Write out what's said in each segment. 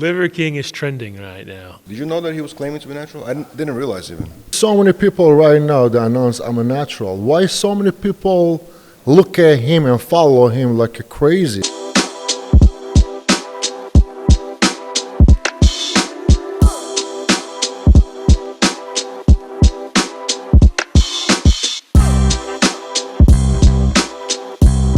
Liver King is trending right now. Did you know that he was claiming to be natural? I didn't realize even. So many people right now that announce I'm a natural. Why so many people look at him and follow him like a crazy?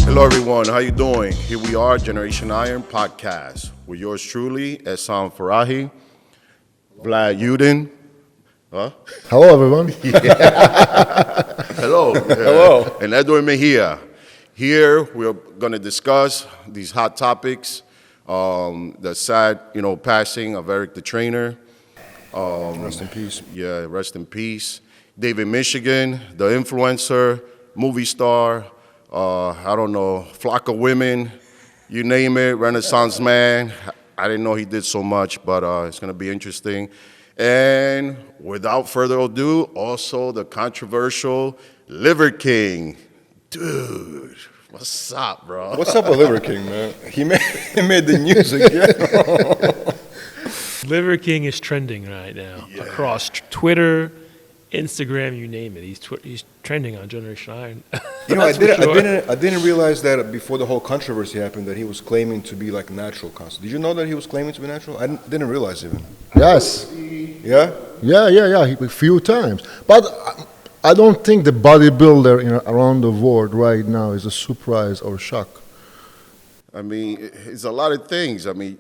Hello everyone, how you doing? Here we are, Generation Iron Podcast. With yours truly, Ehsan Farahi, Vlad Yudin. Huh? Hello, everyone. Hello. Hello. And Edwin Mejia. Here we're going to discuss these hot topics. The sad, passing of Eric the Trainer. Rest in peace. Yeah, rest in peace. David Michigan, the influencer, movie star, flock of women, you name it, Renaissance man. I didn't know he did so much, but it's going to be interesting. And without further ado, also the controversial Liver King. Dude, what's up, bro? What's up with Liver King, man? He made the news again. Liver King is trending right now across Twitter, Instagram, you name it. He's trending on Generation Iron. I didn't realize that before the whole controversy happened that he was claiming to be like natural constantly. Did you know that he was claiming to be natural? I didn't realize even. Yes. Yeah? Yeah. A few times. But I don't think the bodybuilder around the world right now is a surprise or shock. I mean, it's a lot of things. I mean,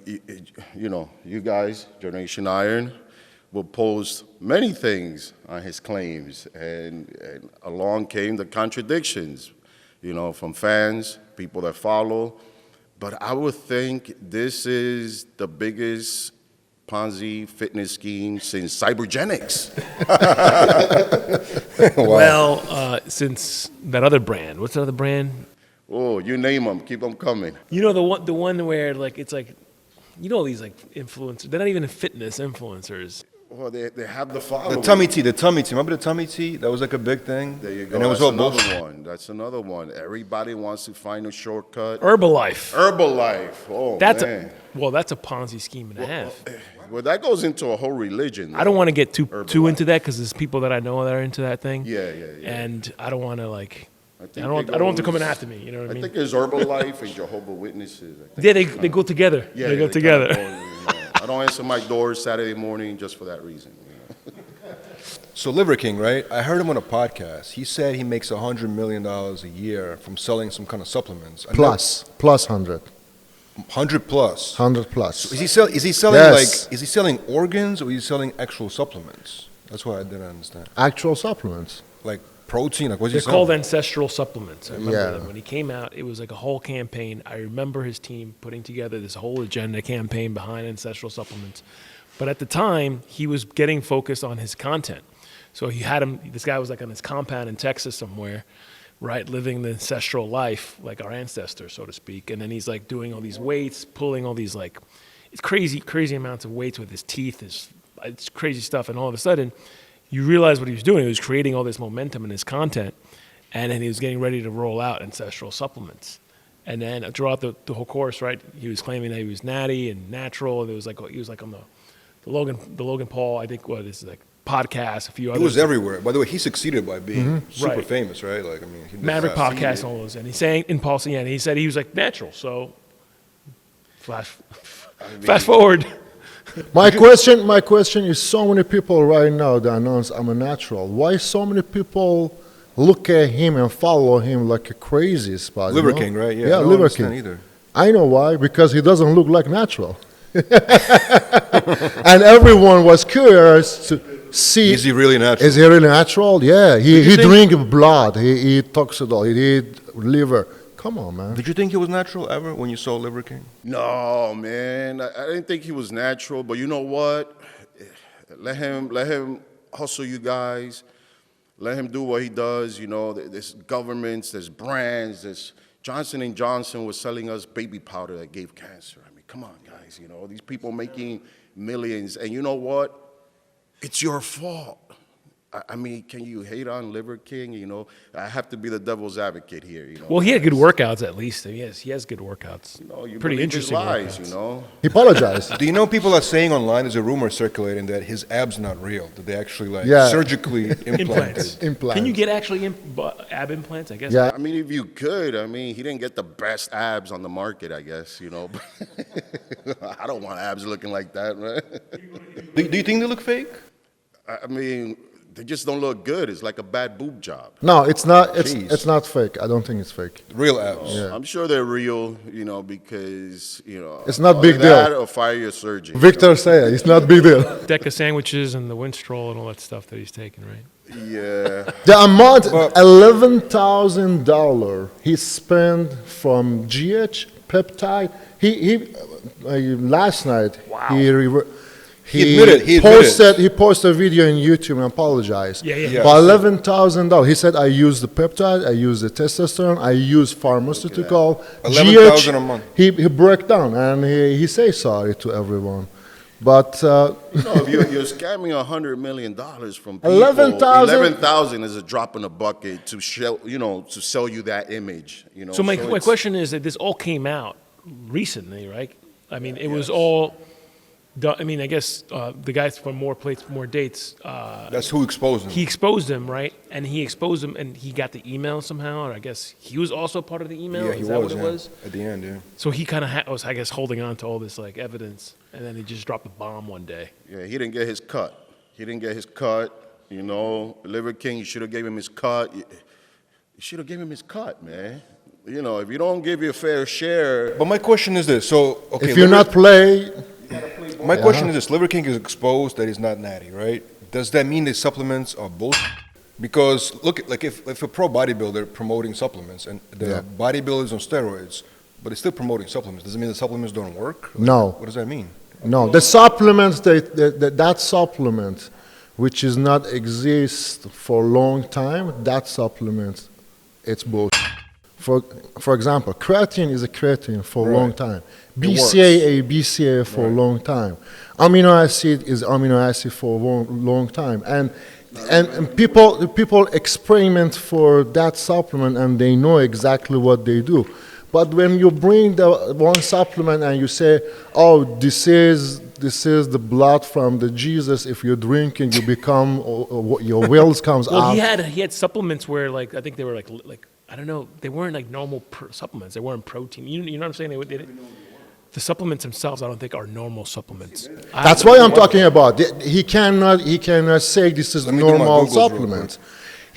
you guys, Generation Iron, will post many things on his claims, and along came the contradictions, from fans, people that follow. But I would think this is the biggest Ponzi fitness scheme since cybergenics. Wow. Well, since that other brand, what's the other brand? Oh, you name them, keep them coming. The one where it's like, these like influencers. They're not even fitness influencers. Well, they have the following. The tummy tea. Remember the tummy tea? That was like a big thing. There you go. And it was That's all another bullshit. one. That's another one. Everybody wants to find a shortcut. Herbalife. Oh, That's man. that's a Ponzi scheme and a half. Well, that goes into a whole religion. I don't want to get too Herbalife. into that because there's people that I know that are into that thing. Yeah. And I don't want to I think don't want them coming after me. You know what I mean? I think there's Herbalife and Jehovah's Witnesses. Yeah, they go together. Yeah, they go kinda together. I don't answer my doors Saturday morning just for that reason. So Liver King, right? I heard him on a podcast. He said he makes $100 million a year from selling some kind of supplements. Plus 100. 100 plus. 100 plus. So is he selling Yes. is he selling organs or is he selling actual supplements? That's what I didn't understand. Actual supplements. Like protein, like what's They're he selling? called ancestral supplements. I remember Yeah. them. When he came out, it was like a whole campaign. I remember his team putting together this whole agenda campaign behind ancestral supplements. But at the time, he was getting focused on his content. So he had this guy was like on his compound in Texas somewhere, right, living the ancestral life, like our ancestors, so to speak. And then he's like doing all these weights, pulling all these it's crazy amounts of weights with his teeth. It's crazy stuff. And all of a sudden, you realize what he was doing. He was creating all this momentum in his content, and then he was getting ready to roll out ancestral supplements. And then throughout the whole course, right, he was claiming that he was natty and natural. And he was like on the Logan Paul, I think, podcast, a few others. He was everywhere. By the way, he succeeded by being super Right. famous, right? He did Maverick that. podcast, all those. And he's saying in Paul, and he said he was like natural. So fast forward. My question is, so many people right now that announce I'm a natural. Why so many people look at him and follow him like a crazy spot? Liver King, right? Yeah, Yeah, I don't Liver understand King. either. I know why, because he doesn't look like natural. And everyone was curious to see. Is he really natural? Is he really natural? Yeah, he drink blood. He eat toxidol. He eat liver. Come on, man. Did you think he was natural ever when you saw Liver King? No, man. I didn't think he was natural, but you know what? Let him hustle, you guys. Let him do what he does. There's governments, there's brands, there's Johnson & Johnson was selling us baby powder that gave cancer. I mean, come on, guys. These people making millions. And you know what? It's your fault. I mean, can you hate on Liver King? You know, I have to be the devil's advocate here. You know, Well, he had good workouts at least. He has good workouts. You know, you Pretty believe his interesting lies. workouts. You know, He apologized. Do you know people are saying online, there's a rumor circulating that his abs not real, that they actually like Yeah. surgically implanted. Implants. Implants. Can you get actually ab implants? I guess. Yeah. I mean, if you could, I mean, he didn't get the best abs on the market, I guess. You know, I don't want abs looking like that, man. Do you think they look fake? I mean, they just don't look good. It's like a bad boob job. No, it's not. Jeez. It's not fake. I don't think it's fake. Real abs. Yeah. I'm sure they're real, you know, because, you know. It's not either big deal. that or fire your surgeon. Victor say it's not big deal. Deck of sandwiches and the Winstrol and all that stuff that he's taking, right? Yeah. The amount, $11,000 he spent from GH peptide. He last night he posted a video on YouTube and apologized. Yeah. For $11,000, he said, "I use the peptide, I use the testosterone, I use pharmaceutical." $11,000 a month. He broke down and he says sorry to everyone. But You know, if you're scamming $100 million from people, 11,000 is a drop in the bucket to show, you know, to sell you that image. You know. So my it's- question is that this all came out recently, right? I mean, it was all done. I mean, I guess the guys from More Plates, More Dates, That's who exposed him. he exposed him, right? And he exposed him, and he got the email somehow, or I guess he was also part of the email. yeah, he Is that was, what it yeah. was? At the end, yeah. So he kind of was, I guess, holding on to all this like evidence, and then he just dropped a bomb one day. Yeah, he didn't get his cut. He didn't get his cut. You know, Liver King, you should have gave him his cut. You should have gave him his cut, man. You know, if you don't give your fair share, But my question is this. So, okay. if you're not play, My question is this. Liver King is exposed that he's not natty, right? Does that mean the supplements are bullshit? Because, look, like if a pro bodybuilder promoting supplements and the bodybuilders on steroids, but they're still promoting supplements, does it mean the supplements don't work? No. What does that mean? No, the supplements, that supplement, which is not exist for a long time, that supplement, it's bullshit. For example, creatine is a creatine for a long time. BCAA for a long time. Amino acid is amino acid for a long time. And people experiment for that supplement and they know exactly what they do. But when you bring the one supplement and you say, "Oh, this is the blood from the Jesus. If you're drinking, you become your wills comes Well, out." he had supplements where like I think they were like I don't know, they weren't like normal supplements. They weren't protein. You know what I'm saying? The supplements themselves, I don't think, are normal supplements. That's what I'm talking about. He cannot say this is Let me do my normal Googles real supplement.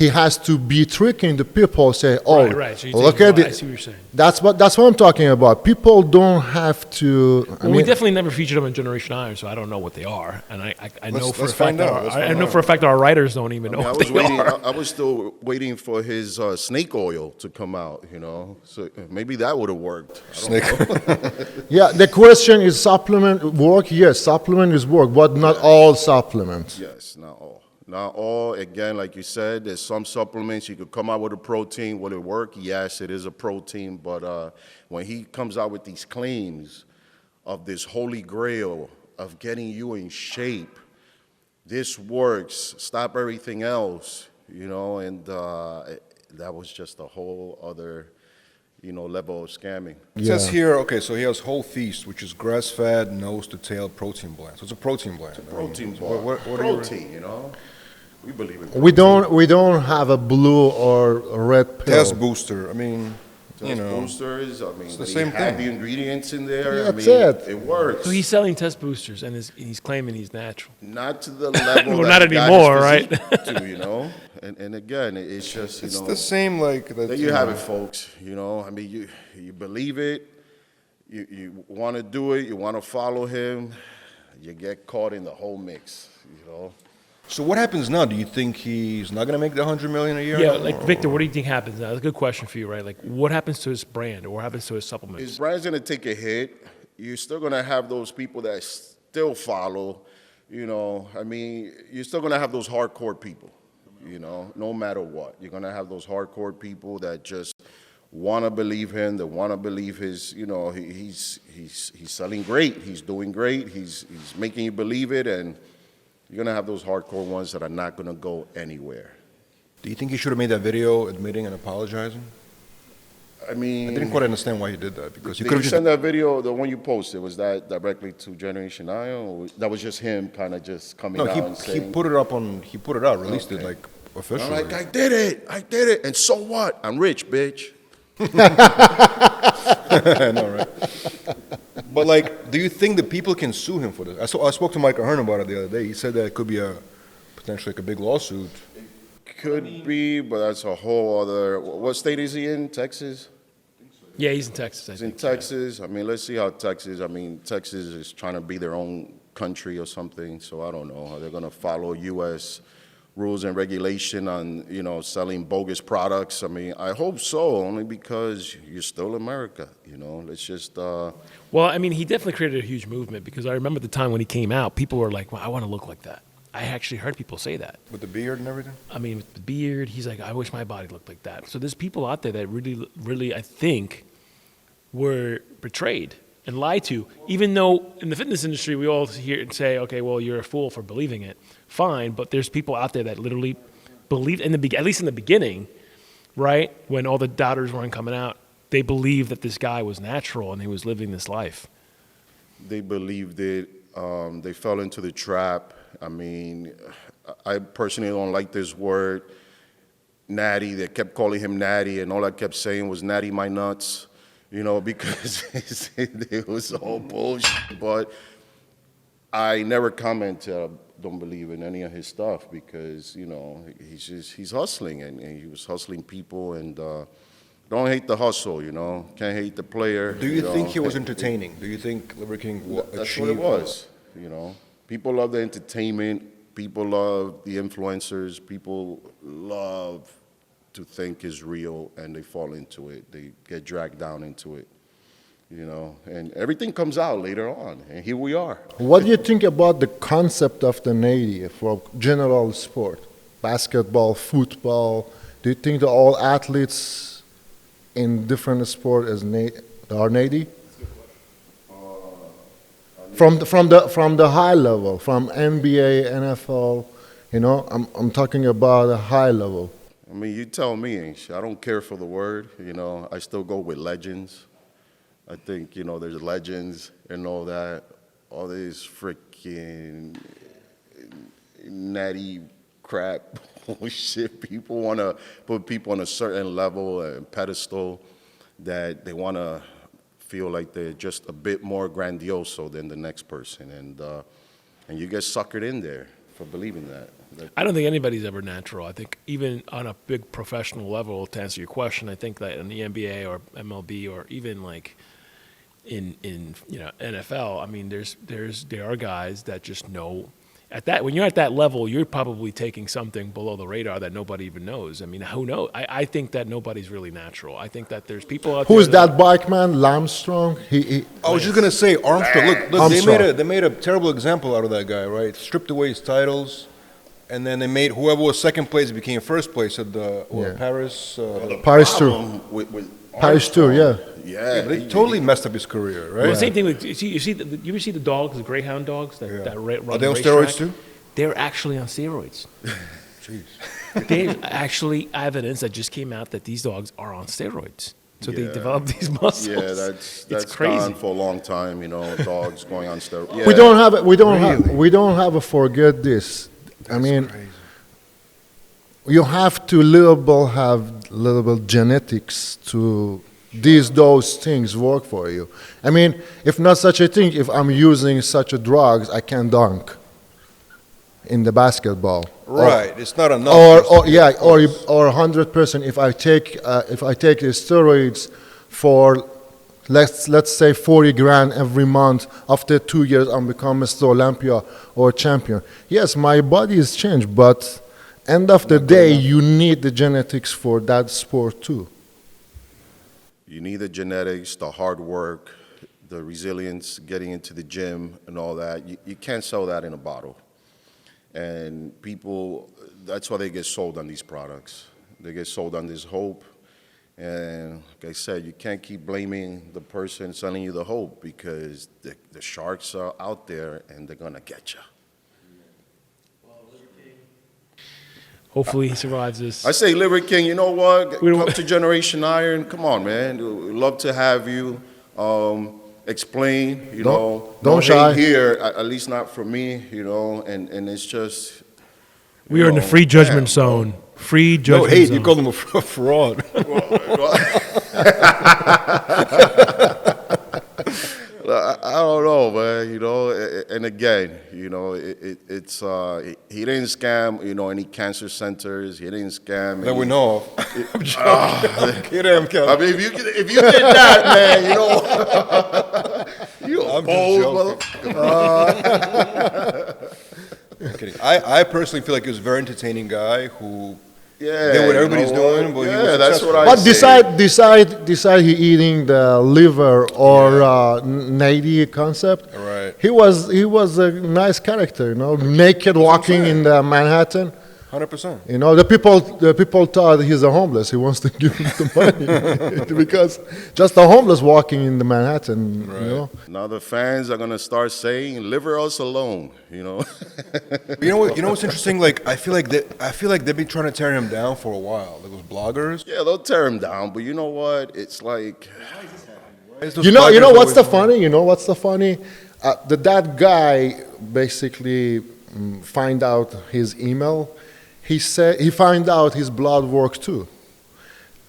He has to be tricking the people. Say, "Oh, Right. So you look think, at I it." see what you're saying. That's what I'm talking about. People don't have to. Well, we definitely never featured them in Generation Iron, so I don't know what they are, and I know for a let's fact find out. I know for a fact our writers don't even know I what was they waiting. are. I was still waiting for his snake oil to come out. You know, so maybe that would have worked. I don't know. Yeah, the question is supplement work? Yes, supplement is work, but not all supplements. Yes, not all. Not all. Again, like you said, there's some supplements you could come out with a protein. Will it work? Yes, it is a protein. But when he comes out with these claims of this holy grail of getting you in shape, this works. Stop everything else. You know, and that was just a whole other, you know, level of scamming. It says here, okay, so he has Whole Feast, which is grass-fed, nose-to-tail protein blend. So it's a protein blend. Protein I bar. mean, what are you- Protein, you know. We believe in We don't have a blue or a red pill. Test booster. I mean, you Test know. boosters. I mean, the when same you have thing. the ingredients in there. Yeah, I that's mean, it. it works. So he's selling test boosters, and he's claiming he's natural. Not to the level. Well, that not he got anymore, his right? physique to, you know. And again, it's just It's know. the same like that. There you have it, folks. You know, I mean, you believe it. You want to do it. You want to follow him. You get caught in the whole mix. You know. So what happens now? Do you think he's not going to make the $100 million a year? Yeah, like Victor, what do you think happens now? That's a good question for you, right? Like, what happens to his brand, or what happens to his supplements? His brand's gonna take a hit. You're still gonna have those people that still follow. You know, I mean, you're still gonna have those hardcore people. You know, no matter what, you're gonna have those hardcore people that just want to believe him. That want to believe his. You know, he's selling great. He's doing great. He's making you believe it, and You're gonna have those hardcore ones that are not gonna go anywhere. Do you think he should have made that video admitting and apologizing? I mean, I didn't quite understand why he did that, because you did could you have just. send that video, the one you posted, was that directly to Generation I, or that was just him kind of just coming No, out and he put put it up on. He put it out, released it Okay. like I'm officially. like, I did it, and so what? I'm rich, bitch. I know, right? But like, do you think that people can sue him for this? I spoke to Mike Ahern about it the other day. He said that it could be potentially like a big lawsuit. Could be, but that's a whole other. What state is he in? Texas? Yeah, he's in Texas. I He's in think. Texas. I mean, let's see how Texas. I mean, Texas is trying to be their own country or something. So I don't know how they're going to follow U.S. rules and regulation on selling bogus products. I mean, I hope so, only because you're still America. Let's just. Well, I mean, he definitely created a huge movement, because I remember the time when he came out, people were like, well, I want to look like that. I actually heard people say that. With the beard and everything? I mean, with the beard, he's like, I wish my body looked like that. So there's people out there that really, really, I think, were betrayed and lied to. Even though in the fitness industry, we all hear and say, okay, well, you're a fool for believing it. Fine, but there's people out there that literally believed, at least in the beginning, right, when all the doubters weren't coming out, they believed that this guy was natural and he was living this life. They believed it. They fell into the trap. I mean, I personally don't like this word, natty. They kept calling him natty, and all I kept saying was natty my nuts, because it was all bullshit. But I never commented, I don't believe in any of his stuff, because, he's hustling, and he was hustling people, and don't hate the hustle, can't hate the player. Do you think he was entertaining? Do you think Liver King That's achieved? what it was, People love the entertainment. People love the influencers. People love to think is real, and they fall into it. They get dragged down into it, and everything comes out later on, and here we are. What do you think about the concept of the Navy for general sport? Basketball, football. Do you think that all athletes in different sports are Navy? From the high level, from NBA, NFL, I'm talking about a high level. I mean, you tell me. I don't care for the word. I still go with legends. I think there's legends and all that. All this freaking natty crap bullshit. People want to put people on a certain level and pedestal that they want to feel like they're just a bit more grandioso than the next person, and you get suckered in there for believing that. I don't think anybody's ever natural. I think even on a big professional level, to answer your question, I think that in the NBA or MLB or even like in NFL, I mean, there are guys that just know. When you're at that level, you're probably taking something below the radar that nobody even knows. I mean, who knows? I think that nobody's really natural. I think that there's people out there. Who's that bike man? Armstrong? I was just gonna say Armstrong. Look, Armstrong. they made a terrible example out of that guy, right? Stripped away his titles, and then they made whoever was second place became first place at the Paris. Paris Tour. With Paris Tour, yeah. Yeah, They totally messed up his career, right? Well, same thing with you ever see the dogs, the greyhound dogs that run Are they the on racetrack? steroids too? They're actually on steroids. Jeez. There's actually evidence that just came out that these dogs are on steroids. So they Yeah. develop these muscles. Yeah, that's it's crazy. gone for a long time. Dogs going on steroids. Yeah. We don't have to forget this. I mean, Crazy. you have to have little genetics to those things work for you. I mean, if not such a thing, if I'm using such a drugs, I can dunk in the basketball. Right, it's not enough. Or 100%. If I take the steroids for let's say 40 grand every month, after 2 years I'm become Mr. Olympia or champion. Yes, my body is changed, but end of the day, you need the genetics for that sport too. You need the genetics, the hard work, the resilience, getting into the gym and all that. You can't sell that in a bottle. And people, that's why they get sold on these products. They get sold on this hope. And like I said, you can't keep blaming the person selling you the hope, because the sharks are out there and they're going to get you. Hopefully he survives this. I say, Liver King, you know what? We don't- Come to Generation Iron. Come on, man. We'd love to have you explain, Don't no shy. hate here, at least not from me, and it's just. We are in the free judgment damn, bro. zone. Free No judgment hate, zone. you called him a fraud. I don't know, man. And again, it's he didn't scam, any cancer centers. He didn't scam. That any- we know of. I'm joking. Get him, I Kevin. mean, if you did that, man, you a I'm bold just motherfucker. I'm kidding. I personally feel like he was a very entertaining guy who Yeah, did what you everybody's know what? doing, but he Yeah, was that's successful. what I But decide he eating the liver or natty concept. Right. He was a nice character, naked walking in the Manhattan. 100%. The people thought he's a homeless. He wants to give them the money because just a homeless walking in the Manhattan. Now the fans are gonna start saying, "Leave us alone," You know what? You know what's interesting? Like I feel like they've been trying to tear him down for a while. Like those bloggers. Yeah, they'll tear him down, but you know what? It's like, Why is those You know bloggers what's the always- funny? You know what's the funny? That guy basically find out his email. He said he find out his blood work too,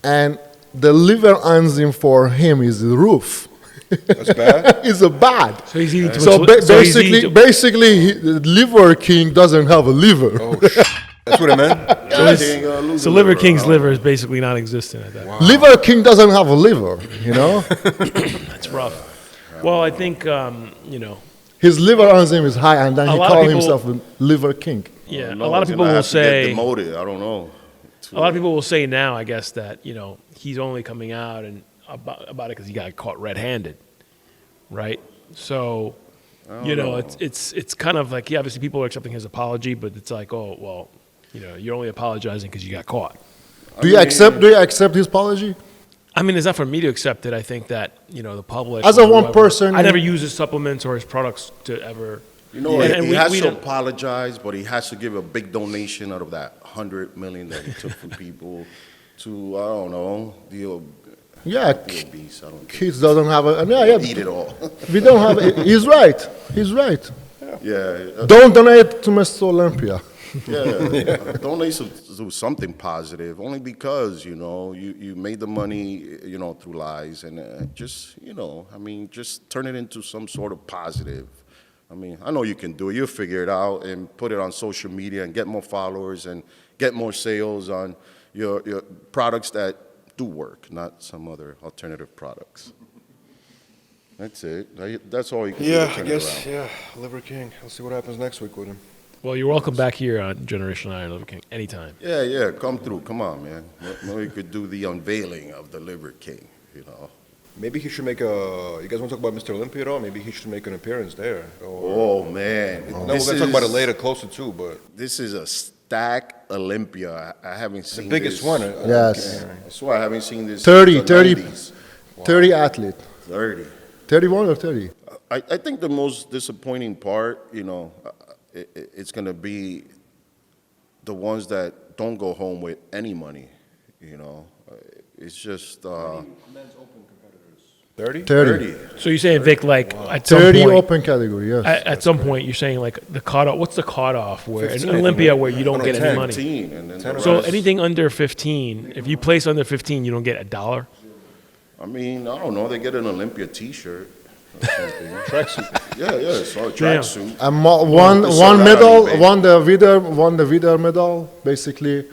and the liver enzyme for him is the roof. That's bad. Is a bad. So he's eating too So much. So he's eating basically, the liver king doesn't have a liver. Oh, that's what it meant. he ain't gonna lose So a Liver liver, King's huh? liver is basically non-existent at that point. Liver king doesn't have a liver. That's rough. Well, I think His liver enzyme is high, and then A he lot of called people- himself a liver king. yeah, No, a lot of he's people gonna will have to get say demoted. I don't know. a lot of people will say now, I guess that he's only coming out and about it because he got caught red-handed, right? So it's kind of like obviously people are accepting his apology, but it's like, oh well, you're only apologizing because you got caught. Do you accept his apology? I mean, it's not for me to accept it. I think that the public. As a or one whoever- person, I never use his supplements or his products to ever. You know, And he we- has we to don't- apologize, but he has to give a big donation out of that $100 million that he took from people to, I don't know, the Yeah, obese. I don't think. kids doesn't have a. Eat it all. We don't have. He's right. He's right. Yeah. Don't donate to Mr. Olympia. Yeah, donate to something positive. Only because you made the money, through lies, and just turn it into some sort of positive. I mean, I know you can do it. You'll figure it out and put it on social media and get more followers and get more sales on your products that do work, not some other alternative products. That's it. That's all you can do. Yeah, to I turn it guess. around. Yeah, Liver King. Let's see what happens next week with him. Well, you're welcome back here on Generation Iron, Liver King, anytime. Yeah, come through. Come on, man. Maybe we could do the unveiling of the Liver King, Maybe he should make a. You guys want to talk about Mr. Olympia at all? Maybe he should make an appearance there. Oh, man. No, we're gonna talk about it later, closer too. But This is a stack Olympia. I haven't seen the biggest this. one. Yes. I swear I haven't seen this 30, since the 30. 90s. 30 athlete. 30. 31 or 30? I think the most disappointing part, it's going to be the ones that don't go home with any money, It's just 30? 30. So you're saying, Vic, like at some 30 point, open category, yes. at some point, you're saying like the cutoff. What's the cutoff where 15, in I Olympia think. where you don't Oh, no, get 10. any money? 15, and then the So rest- anything under 15, if you place under 15, you don't get $1. I mean, I don't know. They get an Olympia T-shirt or something. Tracksuit. Yeah, so a Damn. tracksuit. And They sell one that medal, on eBay. won the Vida medal, basically.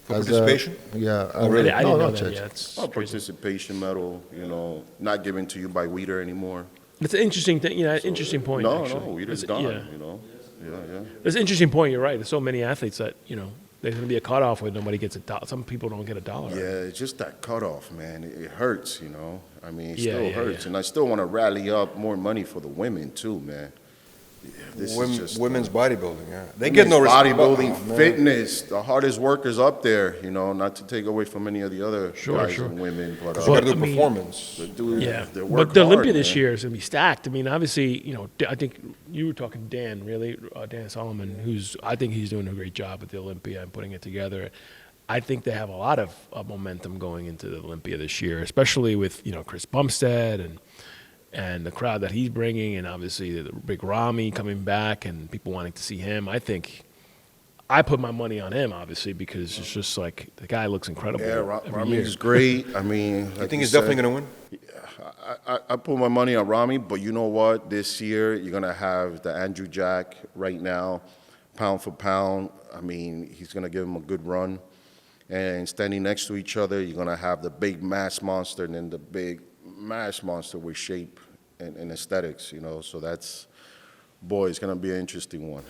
For as a- participation? Yeah. Oh, really? I No, didn't know not that. church. Yeah, it's A participation medal, not given to you by Weeder anymore. it's an interesting thing. Interesting point. No, actually. Weeder's It's- gone, Yeah. Yeah. It's an interesting point. You're right. There's so many athletes that there's going to be a cutoff where nobody gets $1. Some people don't get $1. Yeah, it's just that cutoff, man. It hurts, I mean, it Yeah, still yeah, hurts. yeah. And I still want to rally up more money for the women, too, man. This is just women's bodybuilding. Yeah, they get no respect. bodybuilding, fitness, the hardest workers up there. You know, not to take away from any of the other guys and women, but You got to do I mean, performance. Yeah, they work but the hard, Olympia this man. year is going to be stacked. I mean, obviously, you know, I think you were talking to Dan, really, Dan Solomon, I think he's doing a great job at the Olympia and putting it together. I think they have a lot of momentum going into the Olympia this year, especially with, you know, Chris Bumstead and the crowd that he's bringing, and obviously the big Rami coming back and people wanting to see him. I think I put my money on him, obviously, because it's just like the guy looks incredible. Yeah, every Rami year. is great. I mean, You think he's definitely going to win? I put my money on Rami, but you know what? This year, you're going to have the Andrew Jack right now, pound for pound. I mean, he's going to give him a good run. And standing next to each other, you're going to have the big mass monster and then the big mass monster with shape and aesthetics, you know. So that's, boy, it's going to be an interesting one.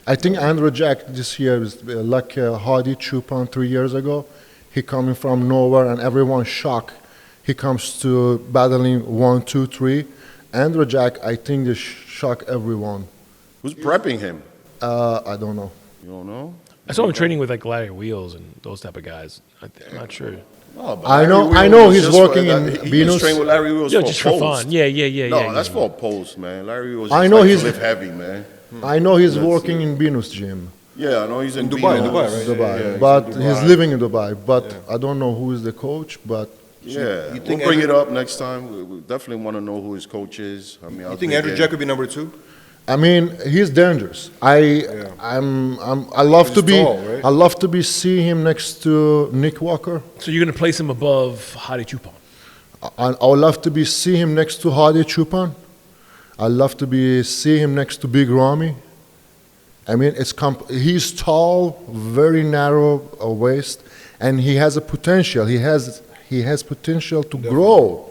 I think Andrew Jack this year is like Hadi Chupan 3 years ago. He coming from nowhere and everyone shocked. He comes to battling 1, 2, 3. Andrew Jack, I think they shock everyone. Who's prepping him? I don't know. You don't know? I saw him training with like Larry Wheels and those type of guys. I'm not sure. No, but I know Larry he's Wheels just working for- in he Venus. just trained with Larry Wheels Yeah, for just a for post. fun. Yeah. No, that's yeah. for a post, man. Larry Wheels I just know likes he's- to lift heavy, man. I know he's That's working it. in Venus gym, Yeah, I know he's in Dubai, Venus. Dubai, right? Dubai, Yeah, he's but in he's Dubai. living in Dubai. But I don't know who is the coach. But Yeah, you we'll think bring Andrew- it up next time. We definitely want to know who his coach is. I mean, You think Andrew Jack could be number 2? I mean, he's dangerous. I love to He's be tall, right? I love to be see him next to Nick Walker. So you're going to place him above Hadi Chupon? I would love to be see him next to Hadi Chupan. I love to be see him next to Big Ramy. I mean, he's tall, very narrow waist, and he has a potential. He has potential to grow.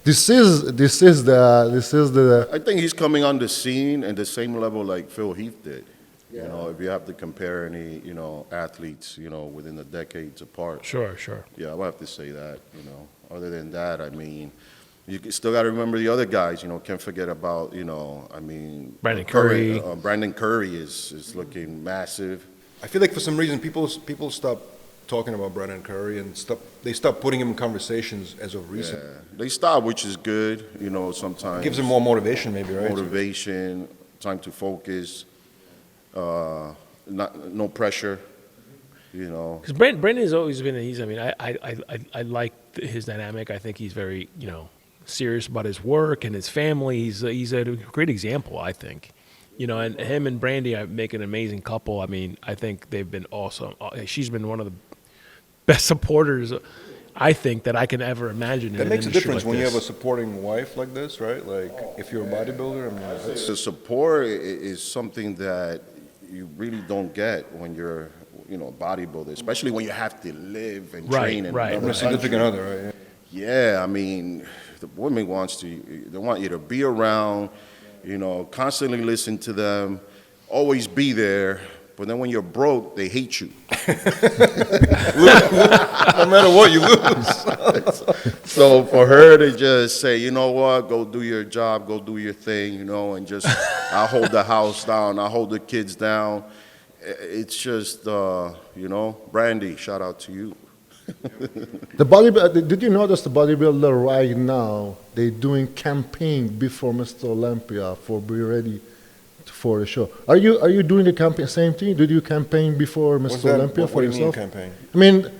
This is the I think he's coming on the scene at the same level like Phil Heath did. You know, if you have to compare any, you know, athletes, you know, within the decades apart. Sure. Yeah, I would have to say that, you know. Other than that, I mean, still got to remember the other guys, you know, can't forget about, you know, I mean. Brandon Curry. Brandon Curry is looking massive. I feel like for some reason people stop talking about Brandon Curry and they stop putting him in conversations as of recent. Yeah, they stop, which is good, you know, sometimes. Gives him more motivation maybe, right? Motivation, time to focus, no pressure, you know. Because Brandon's always been. I like his dynamic. I think he's very, you know, serious about his work and his family. He's a great example, I think. You know, and him and Brandy make an amazing couple. I mean, I think they've been awesome. She's been one of the best supporters, I think, that I can ever imagine. That in makes an a industry difference like when you this. have a supporting wife like this, right? Like if you're a bodybuilder, I mean, that's, The support is something that you really don't get when you're, you know, a bodybuilder, especially when you have to live and Right, train in right. another a significant country. other, right? Yeah, I mean, the women they want you to be around, you know, constantly listen to them, always be there. But then when you're broke, they hate you. No matter what, you lose. So for her to just say, you know what, go do your job, go do your thing, you know, and just I'll hold the house down, I'll hold the kids down. It's just, you know, Brandy, shout out to you. Did you notice the bodybuilder right now? They're doing campaign before Mr. Olympia for be ready for the show. Are you doing the campaign same thing? Did you campaign before Mr. Olympia What for do you mean yourself? campaign? I mean,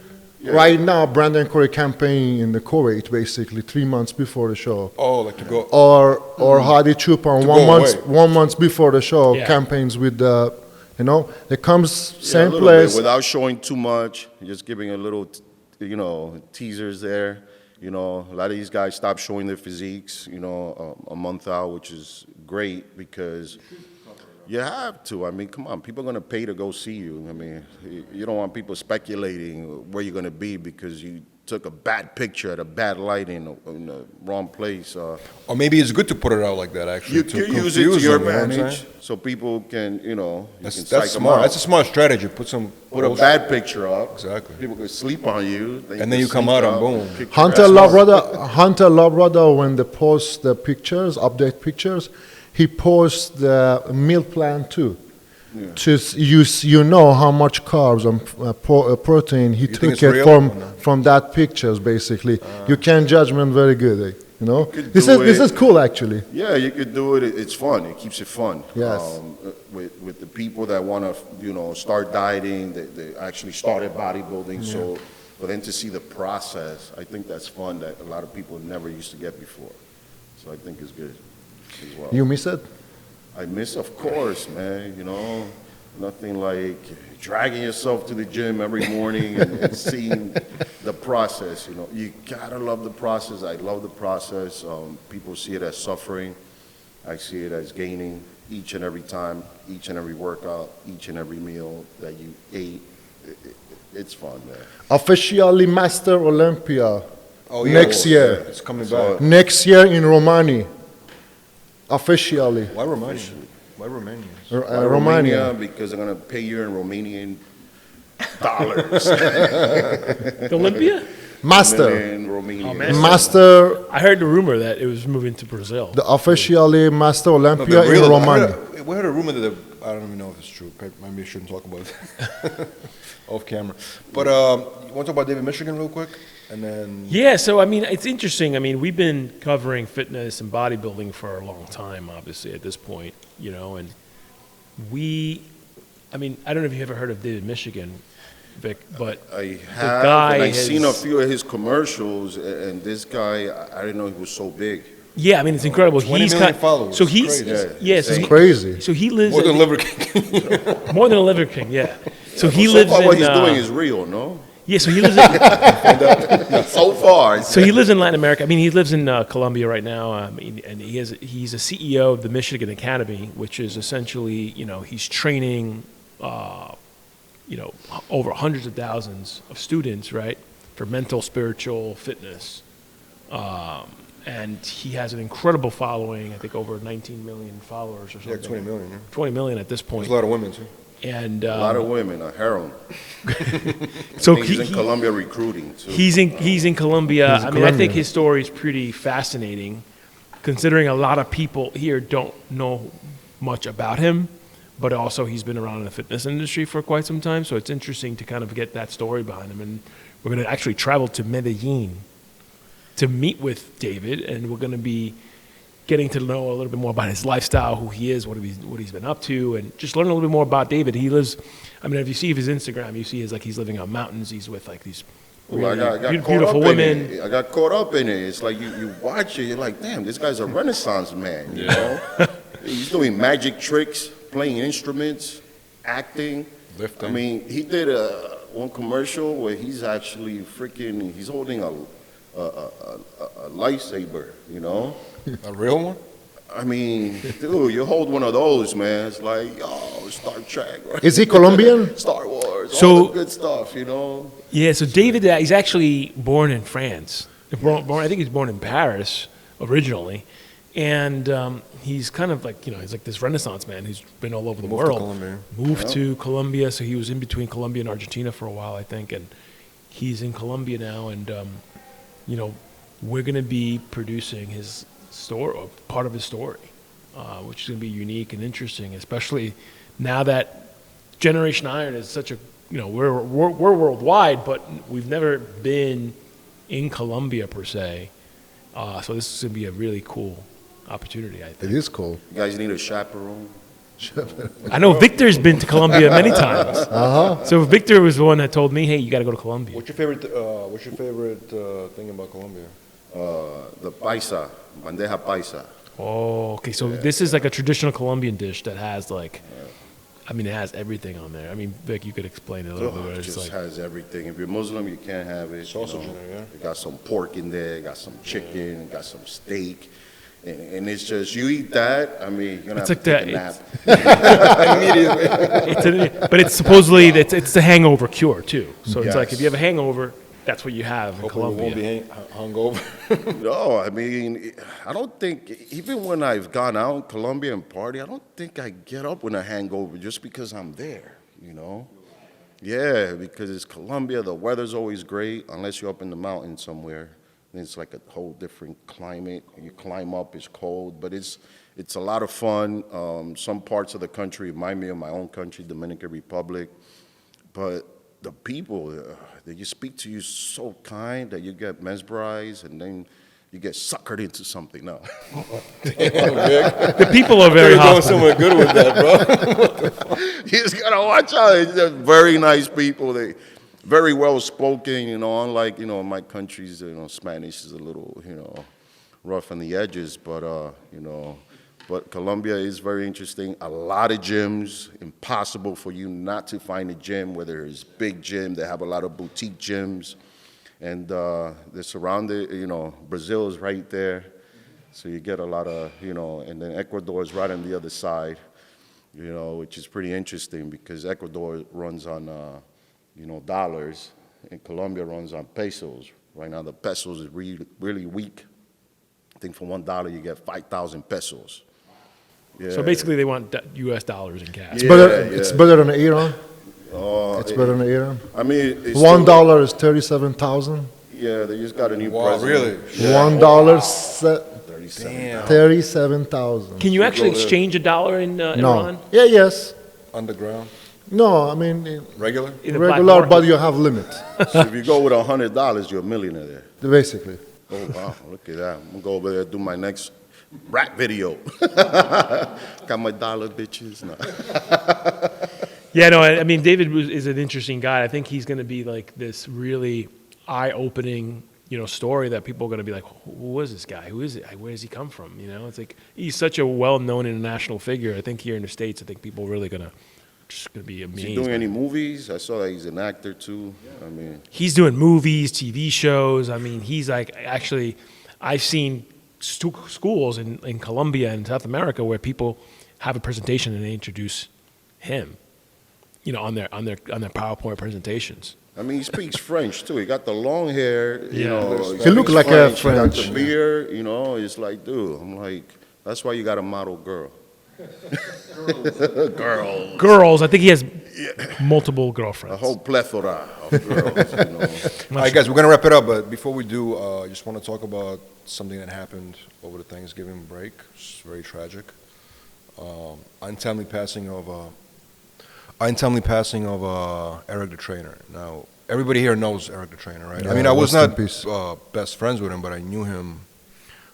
right now, Brandon Curry campaign in the Kuwait, basically 3 months before the show. Oh, like to go. Or Hadi Chupan To 1 go month away. 1 month before the show Yeah. campaigns with the, you know, they comes Yeah, a same little place. bit, without showing too much, just giving a little, you know, teasers there. You know, a lot of these guys stop showing their physiques, you know, a month out, which is great because you have to. I mean, come on, people are going to pay to go see you. I mean, you don't want people speculating where you're going to be because you took a bad picture at a bad light in the wrong place. Or maybe it's good to put it out like that, actually. You to can use it to confuse your them, you know what I'm advantage saying? so people can, you know, you That's can psych them smart. out. That's a smart strategy. Put Put a bad picture up. Exactly. People can sleep on you. And then you come out and boom. kick your Hunter ass. Labrada, when they post the pictures, update pictures, he posts the meal plan too. Yeah. You know how much carbs and protein he think took it's it real from or not? from that pictures basically. You can judgment very good, you know. could This do is it. cool actually. Yeah, you could do it. It's fun. It keeps it fun. Yes. With the people that want to, start dieting, they actually started bodybuilding. So for them to see the process, I think that's fun that a lot of people never used to get before. So I think it's good as well. You miss it? I miss, of course, man. Nothing like dragging yourself to the gym every morning and seeing the process. You gotta love the process. I love the process. People see it as suffering. I see it as gaining each and every time, each and every workout, each and every meal that you ate. It's fun, man. Officially Master Olympia Oh, yeah. next year. It's coming So- back. Next year in Romania. Officially. Why Romania? Why Romania? Romania, Romania. because they're gonna pay you in Romanian dollars. Olympia? Master. In Romanian. Oh, man. Master, I heard the rumor that it was moving to Brazil. the officially Master No, Olympia the in real- Romania. we heard a rumor that I don't even know if it's true. Maybe I shouldn't talk about it off camera. But you want to talk about David Michigan real quick, and then Yeah, so I mean, it's interesting. I mean, we've been covering fitness and bodybuilding for a long time, obviously, at this point, and I mean, I don't know if you ever heard of David Michigan, Vic, but I have, guy and I've has- seen a few of his commercials, and this guy, I didn't know he was so big. yeah, I mean, it's incredible. 20 million followers. So It's he's crazy. yeah, so It's he, Crazy. so he lives more than at- Liver King. more than a Liver King, yeah. So he So lives far, in what he's doing is real, no? yeah, so he lives in So far, So he lives in Latin America. I mean, he lives in Colombia right now, and he's a CEO of the Michigan Academy, which is essentially, he's training, over hundreds of thousands of students, right, for mental, spiritual, fitness, and he has an incredible following. I think over 19 million followers or something. Yeah, 20 million. Yeah. 20 million at this There's point. a lot of women too. And a lot of women, a harem. so He's in Colombia recruiting, too. He's in Colombia. He's in I mean, I think Colombia. his story is pretty fascinating, considering a lot of people here don't know much about him, but also he's been around in the fitness industry for quite some time. So it's interesting to kind of get that story behind him. And we're going to actually travel to Medellin to meet with David, and we're going to be getting to know a little bit more about his lifestyle, who he is, what he's been up to, and just learn a little bit more about David. He lives. I mean, if you see his Instagram, you see he's living on mountains. He's with like these Well, really I got caught beautiful up women. in it. I got caught up in it. It's like you watch it, you're like, damn, this guy's a Renaissance man, you know? He's doing magic tricks, playing instruments, acting. Lifting. I mean, he did one commercial where he's actually he's holding a lightsaber, you know? A real one? I mean, dude, you hold one of those, man. It's like, oh, Star Trek, right? Is he Colombian? Star Wars, So- all the good stuff, you know? Yeah, so David, he's actually born in France. I think he's born in Paris originally, and he's kind of like he's like this Renaissance man who's been all over the Moved to world. Colombia. Moved to Colombia, so he was in between Colombia and Argentina for a while, I think, and he's in Colombia now, and we're going to be producing his story, or part of his story, which is going to be unique and interesting, especially now that Generation Iron is such a we're worldwide, but we've never been in Colombia per se. So this is going to be a really cool opportunity, I It think. is cool. You guys need a chaperone? I know Victor's been to Colombia many times. So Victor was the one that told me, hey, you got to go to Colombia. What's your favorite? Thing about Colombia? The paisa, bandeja paisa. Oh, okay. So this is like a traditional Colombian dish that has like, it has everything on there. I mean, Vic, you could explain it a little bit. It It's just like, has everything. If you're Muslim, you can't have it. Sausage in there, yeah. It got some pork in there, it got some chicken, it got some steak. And it's just, you eat that, I mean, you're going It's to have like to take that- a nap. it's but it's supposedly it's the hangover cure too. So it's like Yes. if you have a hangover, that's what you have in Hopefully we won't Colombia. be hungover. No, I mean, I don't think, even when I've gone out in Colombia and party, I don't think I get up with a hangover just because I'm there, you know? Yeah, because it's Colombia, the weather's always great, unless you're up in the mountains somewhere. It's like a whole different climate. You climb up, it's cold, but it's It's a lot of fun. Some parts of the country remind me of my own country, Dominican Republic. But the people, they just speak to you so kind that you get mesmerized and then you get suckered into something. No. The people are very You're going hostile. somewhere good with that, bro. You just gotta watch out. They're very nice people. They very well spoken, unlike, my countries, Spanish is a little, rough on the edges, but, but Colombia is very interesting. A lot of gyms, impossible for you not to find a gym, whether it's big gym, they have a lot of boutique gyms, and they're surrounded, Brazil is right there, so you get a lot of, and then Ecuador is right on the other side, which is pretty interesting because Ecuador runs on, dollars, and Colombia runs on pesos. Right now the pesos is really, really weak. I think for $1 you get 5,000 pesos. Yeah. So basically, they want U.S. dollars in cash. It's better than Iran. It's better than Iran. I mean, it's $1 is 37,000. Yeah, they just got a new Wow, president. really? $1 Damn. 37,000. Can you actually exchange a dollar in No. Iran? Yeah. Yes. Underground? No. I mean, Regular? In the black regular, market? but you have limit. So if you go with $100, you're a millionaire there. Basically. Oh, wow, look at that. I'm going to go over there and do my next rap video. Got my dollar, bitches. No. Yeah, no, I mean, David is an interesting guy. I think he's going to be like this really eye-opening, story that people are going to be like, who is this guy? Who is it? Where does he come from? It's like he's such a well-known international figure. I think here in the States, I think people are really just going to be Is amazed. he doing any movies? I saw that he's an actor too. I mean, He's doing movies, TV shows. I mean, he's like, actually, I've seen schools in Colombia and South America where people have a presentation and they introduce him, on their PowerPoint presentations. I mean, he speaks French too. He got the long hair, He look like a He got French. the beard, It's like, dude, I'm like, that's why you got a model girl. Girls, I think he has multiple A girlfriends. whole plethora of girls, All right, guys, we're going to wrap it up, but before we do, I just want to talk about something that happened over the Thanksgiving break. It's very tragic. Untimely passing of Eric the Trainer. Now, everybody here knows Eric the Trainer, right? I mean, I was rest in not peace. best friends with him, but I knew him,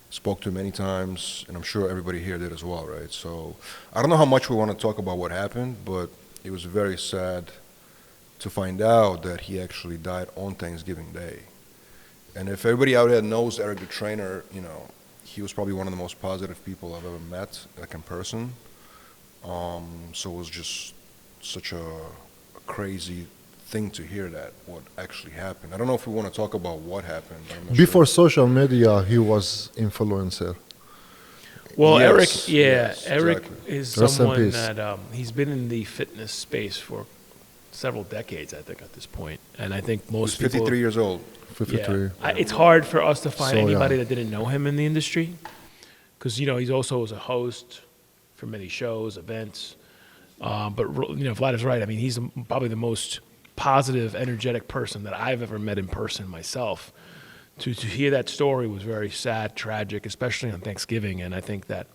spoke to him many times, and I'm sure everybody here did as well, right? So I don't know how much we want to talk about what happened, but it was very sad to find out that he actually died on Thanksgiving Day. And if everybody out there knows Eric the Trainer, he was probably one of the most positive people I've ever met, like in person. So it was just such a crazy thing to hear that what actually happened. I don't know if we want to talk about what happened. I'm not Before sure. social media, he was influencer. Well, Yes, Eric exactly. is Rest in someone peace. that he's been in the fitness space for several decades, I think, at this point. And I think He's most people... 53 years old. 53. It's hard for us to find So anybody young. that didn't know him in the industry because, he's also was a host for many shows, events. But, Vlad is right. I mean, he's probably the most positive, energetic person that I've ever met in person myself. To hear that story was very sad, tragic, especially on Thanksgiving. And I think that,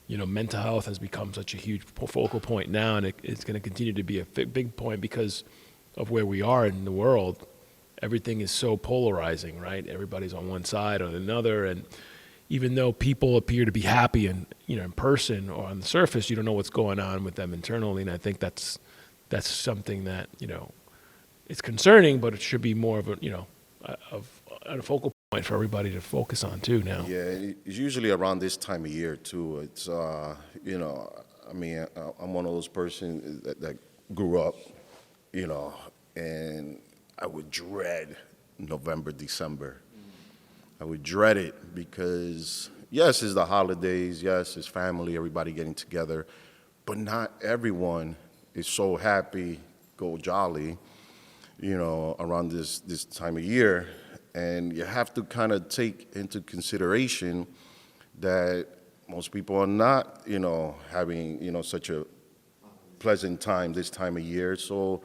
mental health has become such a huge focal point now, and it's going to continue to be a big point because of where we are in the world. Everything is so polarizing, right? Everybody's on one side or another, and even though people appear to be happy and in person or on the surface, you don't know what's going on with them internally. And I think that's something that it's concerning, but it should be more of a focal point for everybody to focus on too now. Yeah, it's usually around this time of year too. It's I mean, I'm one of those persons that grew up, and I would dread November, December. I would dread it because yes, it's the holidays, yes, it's family, everybody getting together, but not everyone is so happy, go jolly, around this time of year. And you have to kind of take into consideration that most people are not, having, such a pleasant time this time of year. So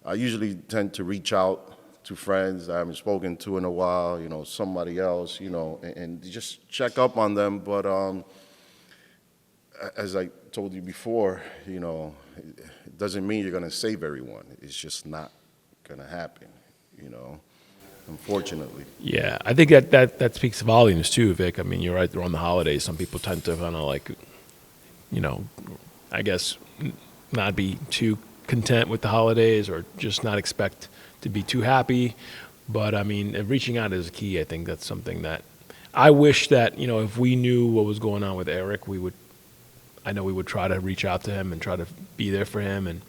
I usually tend to reach out to friends I haven't spoken to in a while, somebody else, and just check up on them. But as I told you before, you know, it doesn't mean you're going to save everyone. It's just not going to happen, you know, unfortunately. Yeah, I think that speaks volumes too, Vic. I mean, you're right. Around the holidays, some people tend to kind of like, you know, I guess not be too content with the holidays or just not expect to be too happy. But I mean, reaching out is key. I think that's something that I wish that, you know, if we knew what was going on with Eric, I know we would try to reach out to him and try to be there for him.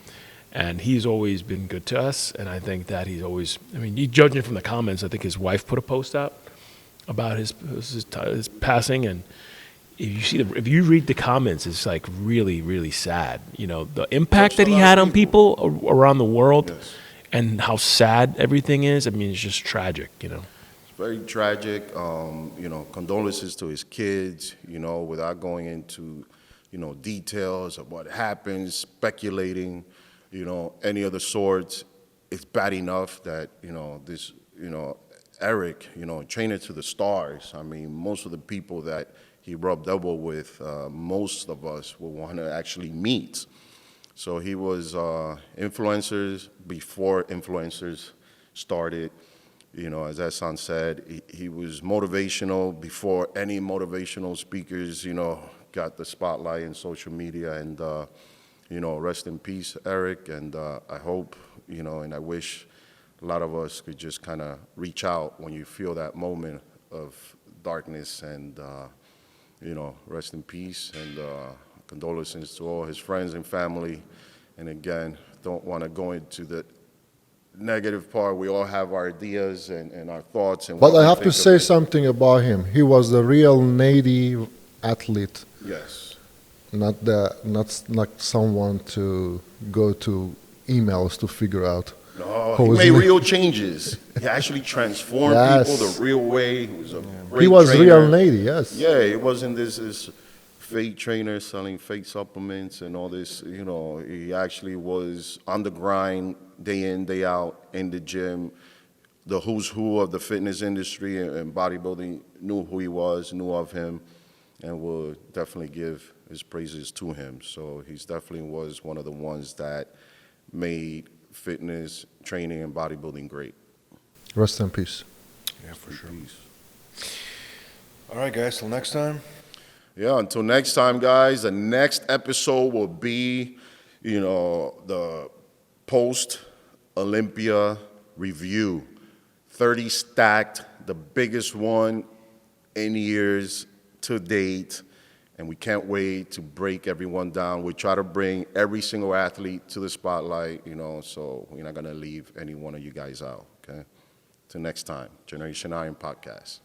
And he's always been good to us. And I think that he's always, I mean, you judging from the comments, I think his wife put a post out about his passing. And if you read the comments, it's like really, really sad. You know, the impact that he had on people around the world. Yes. And how sad everything is. I mean, it's just tragic, you know. It's very tragic. You know, condolences to his kids, you know, without going into, you know, details of what happened, speculating, you know, any other sorts. It's bad enough that, you know, this, you know, Eric, you know, trainer to the stars. I mean, most of the people that he rubbed elbow with, most of us will want to actually meet. So he was influencers before influencers started. You know, as Hassan said, he was motivational before any motivational speakers, you know, got the spotlight in social media. And, you know, rest in peace, Eric. And I hope, you know, and I wish a lot of us could just kind of reach out when you feel that moment of darkness. And, you know, rest in peace. And condolences to all his friends and family. And again, don't want to go into the negative part. We all have our ideas and our thoughts. And But I have to say something about him. He was a real native athlete. Yes. Not someone to go to emails to figure out. No, he made real changes. He actually transformed people the real way. He was a great He was trainer. real native, yes. Yeah, it wasn't this fake trainer selling fake supplements and all this. You know, he actually was on the grind, day in, day out, in the gym. The who's who of the fitness industry and bodybuilding knew who he was, knew of him, and will definitely give his praises to him. So he's definitely was one of the ones that made fitness, training, and bodybuilding great. Rest in peace. Yeah, for sure. All right, guys, till next time. Yeah, until next time, guys. The next episode will be, you know, the post-Olympia review. 30 stacked, the biggest one in years to date. And we can't wait to break everyone down. We try to bring every single athlete to the spotlight, you know, so we're not going to leave any one of you guys out, okay? Till next time, Generation Iron Podcast.